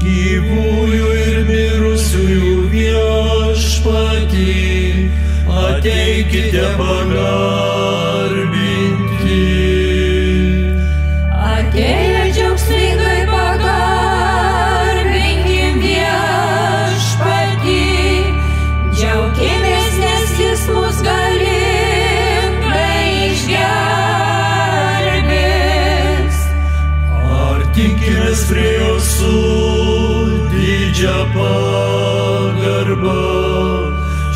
gyvųjų ir mirusiųjų viešpatį, ateikite pagarbinti. Atėję džiaugsmingai pagarbinkim viešpatį, džiaukimės, nes jis mus galingai išgelbės. Artinkimės prie jo su didžia pagarba,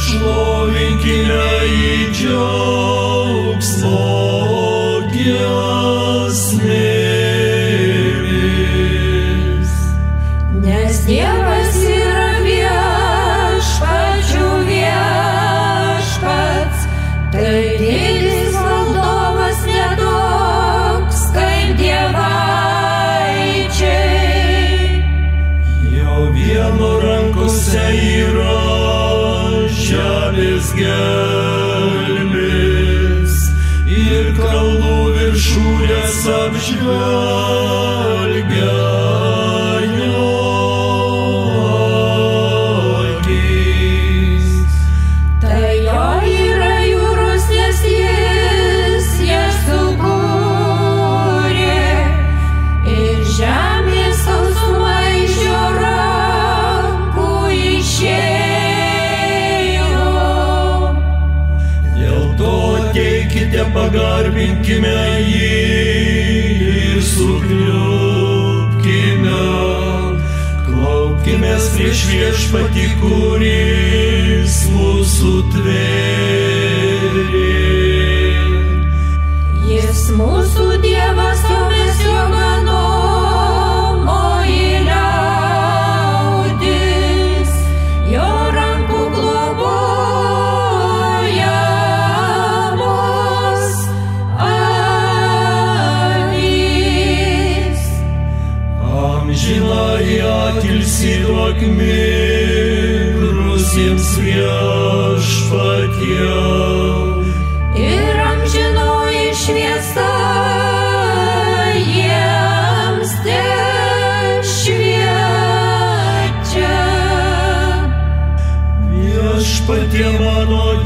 šlovinkime į džiaugsmo giesmėmis. Nes Dievas yra viešpačių viešpats, tai didis valdovas nedoks kaip dievaičiai. Jo vieno rankose yra žemės gelmės ir kalnų viršūnės apžvelgia jo akis. Tai jo yra jūros, nes jis jas sukūrė, ir žemės sausuma iš jo rankų išėjo. Dėl to ateikite, pagarbinkime jį ir sukniubkime, klaupkimės prieš viešpatį, kuris mūsų tvėrė. Jis mūsų Dievas, o mes jo ganomoji liaudis, jo rankų globojamos avys. Amžinąjį atilsį duok mirusiems viešpatie, Ir amžinoji šviesa jiems tešviečia. viešpatie mano